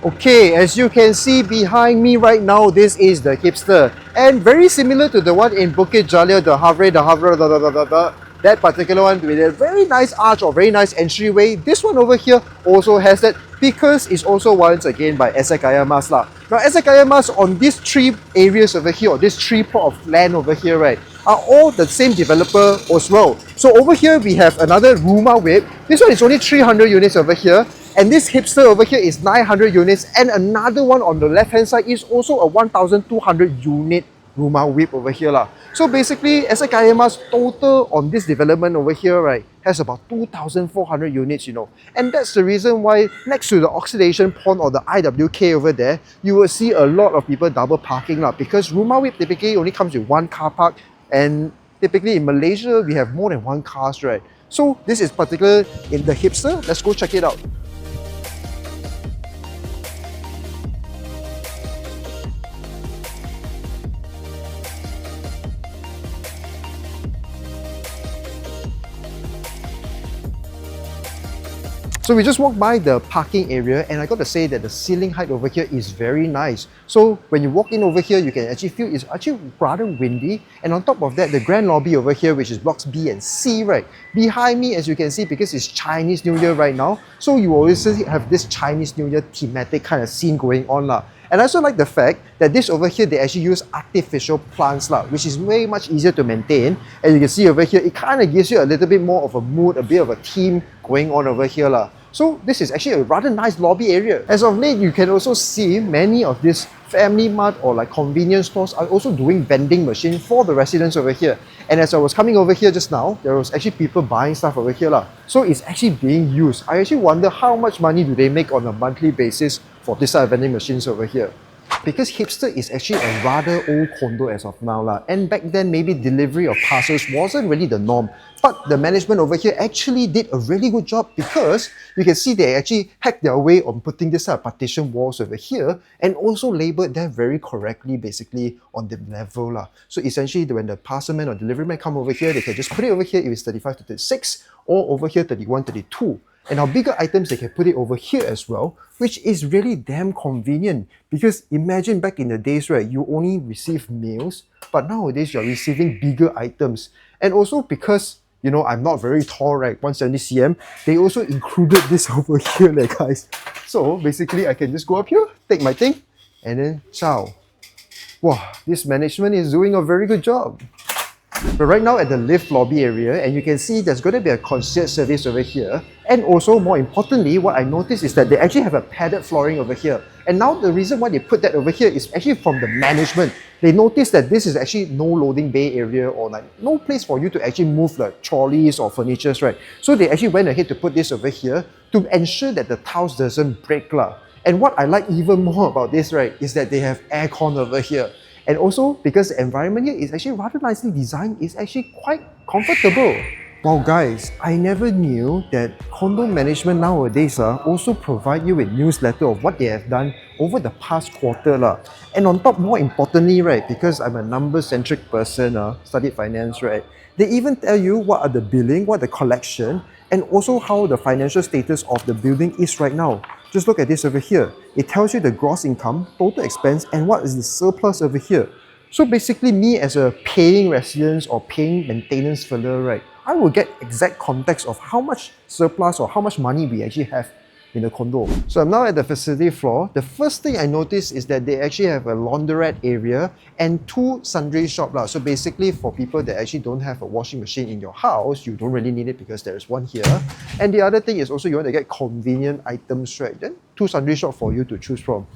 Okay, as you can see behind me right now, this is the Hipster. And very similar to the one in Bukit Jalil, the Havre, that particular one with a very nice arch or very nice entryway. This one over here also has that because it's also once again by Esakaya Mas lah. Now Esakaya Mas on these three areas over here, or this three plot of land over here, right, are all the same developer as well. So over here we have another Rumah Whip. This one is only 300 units over here. And this Hipster over here is 900 units, and another one on the left hand side is also a 1200 unit Rumah Whip over here lah. So basically, Esakayama's total on this development over here, right, has about 2,400 units, you know. And that's the reason why next to the oxidation pond or the IWK over there, you will see a lot of people double parking lah, because Rumah Whip typically only comes with one car park, and typically in Malaysia, we have more than one cars, right? So this is particular in the Hipster. Let's go check it out. So we just walked by the parking area, and I got to say that the ceiling height over here is very nice. So when you walk in over here, you can actually feel it's actually rather windy. And on top of that, the grand lobby over here, which is blocks B and C, right, behind me, as you can see, because it's Chinese New Year right now, so you always have this Chinese New Year thematic kind of scene going on lah. And I also like the fact that this over here, they actually use artificial plants lah, which is way much easier to maintain. And you can see over here, it kind of gives you a little bit more of a mood, a bit of a theme going on over here lah. So this is actually a rather nice lobby area. As of late, you can also see many of these family mart or like convenience stores are also doing vending machine for the residents over here. And as I was coming over here just now, there was actually people buying stuff over here lah. So it's actually being used. I actually wonder how much money do they make on a monthly basis for this side of vending machines over here. Because Hipster is actually a rather old condo as of now lah. And back then, maybe delivery of parcels wasn't really the norm. But the management over here actually did a really good job, because you can see they actually hacked their way on putting this partition walls over here, and also labeled them very correctly basically on the level lah. So essentially when the parcelman or delivery man come over here, they can just put it over here if it's 35 to 36, or over here 31, 32. And our bigger items, they can put it over here as well, which is really damn convenient. Because imagine back in the days, right, you only receive meals, but nowadays you're receiving bigger items. And also because, you know, I'm not very tall, right, 170 cm, they also included this over here, like guys. So basically I can just go up here, take my thing, and then ciao. Wow, this management is doing a very good job. We're right now at the lift lobby area, and you can see there's going to be a concierge service over here. And also, more importantly, what I noticed is that they actually have a padded flooring over here. And now the reason why they put that over here is actually from the management. They noticed that this is actually no loading bay area, or like no place for you to actually move like trolleys or furnitures, right? So they actually went ahead to put this over here to ensure that the tiles doesn't break lah. And what I like even more about this, right, is that they have aircon over here. And also, because the environment here is actually rather nicely designed, it's actually quite comfortable. Wow guys, I never knew that condo management nowadays also provide you with newsletter of what they have done over the past quarter lah. And on top, more importantly, right, because I'm a number-centric person, studied finance, right, they even tell you what are the billing, what the collection, and also how the financial status of the building is right now. Just look at this over here. It tells you the gross income, total expense, and what is the surplus over here. So basically, me as a paying resident or paying maintenance fella, right, I will get exact context of how much surplus or how much money we actually have in the condo. So I'm now at the facility floor. The first thing I noticed is that they actually have a laundrette area and two sundry shops. So basically for people that actually don't have a washing machine in your house, you don't really need it because there's one here. And the other thing is also you want to get convenient items, right? Then two sundry shops for you to choose from.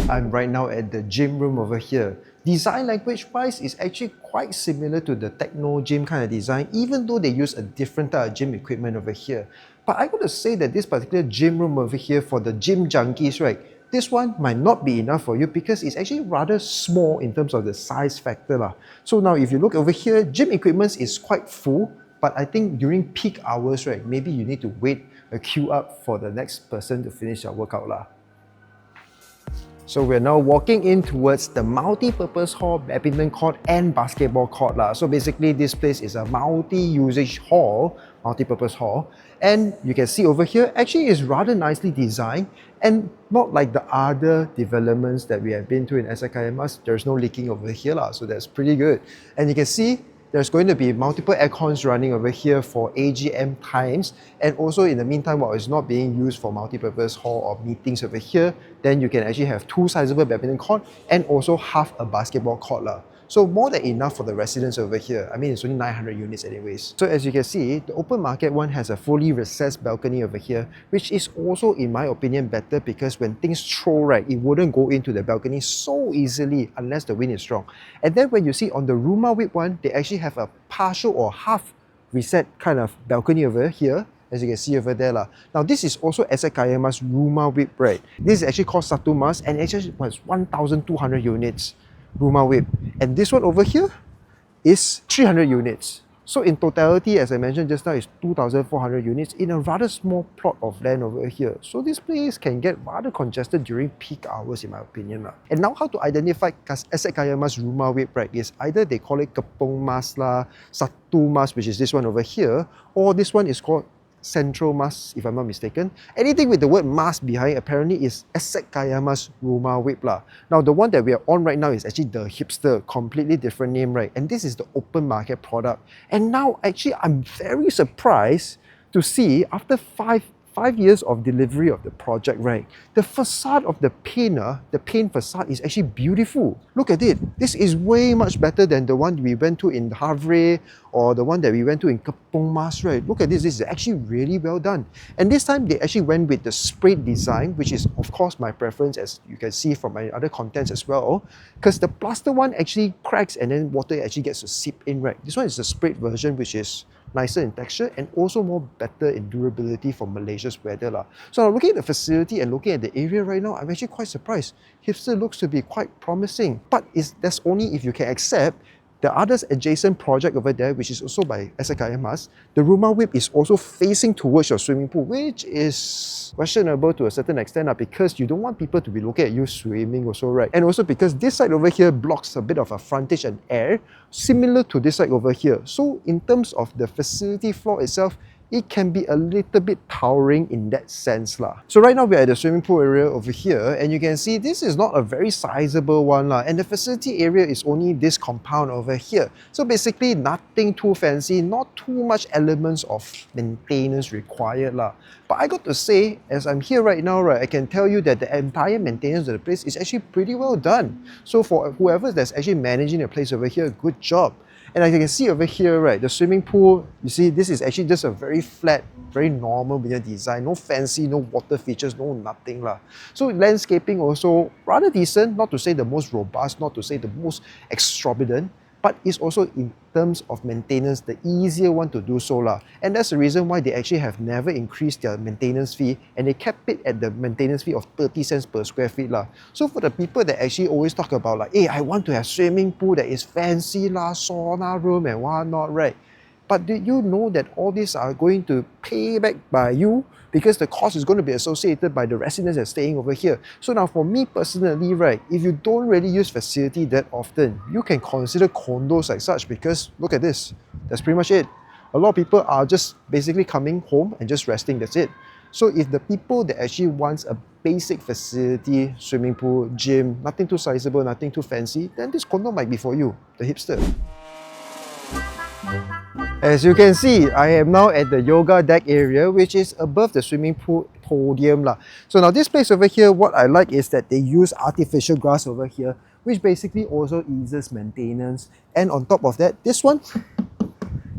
I'm right now at the gym room over here. Design language wise is actually quite similar to the techno gym kind of design, even though they use a different type of gym equipment over here. But I got to say that this particular gym room over here for the gym junkies, right, this one might not be enough for you because it's actually rather small in terms of the size factor lah. So now if you look over here, gym equipment is quite full, but I think during peak hours, right, maybe you need to wait a queue up for the next person to finish their workout lah. So we're now walking in towards the multi-purpose hall, badminton court and basketball court lah. So basically this place is a multi-usage hall, multi-purpose hall. And you can see over here, actually is rather nicely designed and not like the other developments that we have been to in SKMS. There's no leaking over here lah, so that's pretty good. And you can see there's going to be multiple aircons running over here for AGM times, and also in the meantime, while it's not being used for multi-purpose hall or meetings over here, then you can actually have 2 sizable badminton court and also half a basketball court lah. So more than enough for the residents over here. I mean, it's only 900 units anyways. So as you can see, the open market one has a fully recessed balcony over here, which is also, in my opinion, better because when things throw, right, it wouldn't go into the balcony so easily unless the wind is strong. And then when you see on the Ruma Whip one, they actually have a partial or half reset kind of balcony over here, as you can see over there lah. Now this is also SKM's Ruma Whip, right? This is actually called Satu Mas and it actually was 1,200 units. Ruma Whip. And this one over here is 300 units. So in totality, as I mentioned just now, is 2,400 units in a rather small plot of land over here. So this place can get rather congested during peak hours in my opinion. And now how to identify Asset Kaya Mas Ruma Whip, right, is either they call it Kepong Mas lah, Satu Mas, which is this one over here, or this one is called Central Mas, if I'm not mistaken. Anything with the word Mas behind apparently is Asset Kaya Mas Ruma Whip lah. Now the one that we are on right now is actually the Hipster, completely different name, right? And this is the open market product. And now actually I'm very surprised to see after five years of delivery of the project, right, the facade of the paint facade is actually beautiful. Look at it. This is way much better than the one we went to in Havre or the one that we went to in Kepong Mas, right? Look at this. This is actually really well done. And this time they actually went with the sprayed design, which is of course my preference, as you can see from my other contents as well, because the plaster one actually cracks and then water actually gets to seep in, right? This one is the sprayed version, which is nicer in texture and also more better in durability for Malaysia's weather lah. So looking at the facility and looking at the area right now, I'm actually quite surprised. Hipster looks to be quite promising, but that's only if you can accept the others adjacent project over there, which is also by SKMS. The Ruma Whip is also facing towards your swimming pool, which is questionable to a certain extent because you don't want people to be looking at you swimming also, right? And also because this side over here blocks a bit of a frontage and air, similar to this side over here. So in terms of the facility floor itself, it can be a little bit towering in that sense lah. So right now we're at the swimming pool area over here and you can see this is not a very sizable one lah, and the facility area is only this compound over here. So basically nothing too fancy, not too much elements of maintenance required lah. But I got to say, as I'm here right now, right, I can tell you that the entire maintenance of the place is actually pretty well done. So for whoever that's actually managing the place over here, good job. And as you can see over here, right, the swimming pool, you see this is actually just a very flat, very normal design, no fancy, no water features, no nothing lah. So landscaping also rather decent, not to say the most robust, not to say the most exorbitant, but it's also in terms of maintenance the easier one to do so lah. And that's the reason why they actually have never increased their maintenance fee and they kept it at the maintenance fee of 30 cents per square feet lah. So for the people that actually always talk about like, hey, I want to have swimming pool that is fancy lah, sauna room and whatnot, right? But did you know that all these are going to pay back by you because the cost is going to be associated by the residents that are staying over here? So now for me personally, right, if you don't really use facility that often, you can consider condos like such because look at this. That's pretty much it. A lot of people are just basically coming home and just resting, that's it. So if the people that actually wants a basic facility, swimming pool, gym, nothing too sizable, nothing too fancy, then this condo might be for you, the Hipster. As you can see, I am now at the yoga deck area, which is above the swimming pool podium lah. So now this place over here, what I like is that they use artificial grass over here, which basically also eases maintenance. And on top of that, this one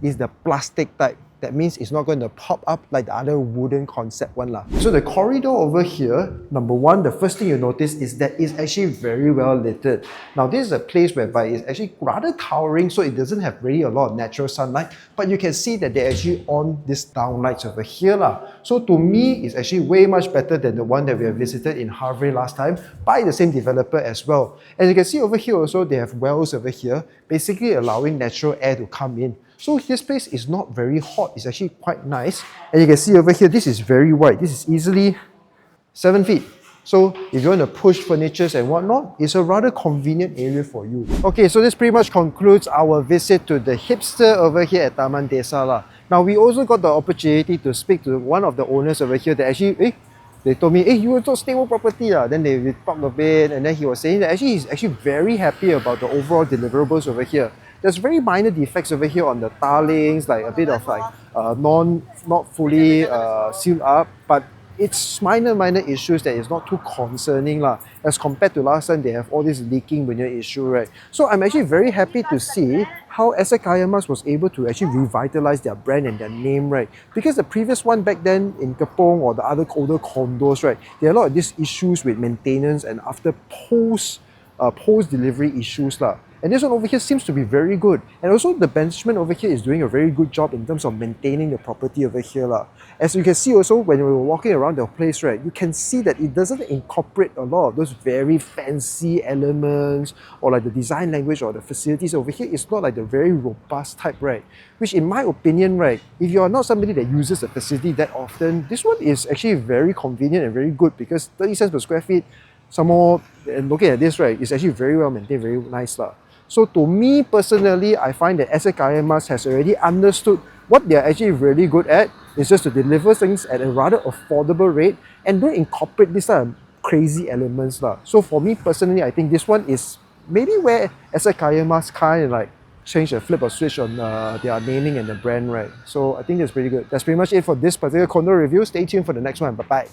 is the plastic type. That means it's not going to pop up like the other wooden concept one lah. So the corridor over here, number one, the first thing you notice is that it's actually very well lit. Now this is a place whereby it's actually rather towering, so it doesn't have really a lot of natural sunlight, but you can see that they're actually on these downlights over here lah. So to me, it's actually way much better than the one that we have visited in Havre last time by the same developer as well. And you can see over here also, they have wells over here, basically allowing natural air to come in. So this place is not very hot, it's actually quite nice. And you can see over here, this is very wide. This is easily 7 feet. So if you want to push furnitures and whatnot, it's a rather convenient area for you. Okay, so this pretty much concludes our visit to the Hipster over here at Taman Desa lah. Now we also got the opportunity to speak to one of the owners over here that actually, they told me, hey, you want to stable property lah. Then we talked a bit, and then he was saying that actually he's actually very happy about the overall deliverables over here. There's very minor defects over here on the tilings, like a bit of like not fully sealed up, but it's minor issues that is not too concerning lah. As compared to last time, they have all this leaking veneer issue, right? So I'm actually very happy to see how Esa Kayamas was able to actually revitalize their brand and their name, right? Because the previous one back then in Kepong or the other older condos, right, there are a lot of these issues with maintenance and after post delivery issues lah. And this one over here seems to be very good. And also the management over here is doing a very good job in terms of maintaining the property over here lah. As you can see also when we were walking around the place, right, you can see that it doesn't incorporate a lot of those very fancy elements or like the design language or the facilities over here. It's not like the very robust type, right? Which in my opinion, right, if you're not somebody that uses the facility that often, this one is actually very convenient and very good because 30 cents per square feet, some more, and looking at this, right, it's actually very well maintained, very nice lah. So to me personally, I find that Esa Kayamas has already understood what they're actually really good at is just to deliver things at a rather affordable rate and don't incorporate this crazy elements lah. So for me personally, I think this one is maybe where Esa Kayamas kind of like change a flip or switch on their naming and the brand, right? So I think that's pretty good. That's pretty much it for this particular condo review. Stay tuned for the next one. Bye-bye.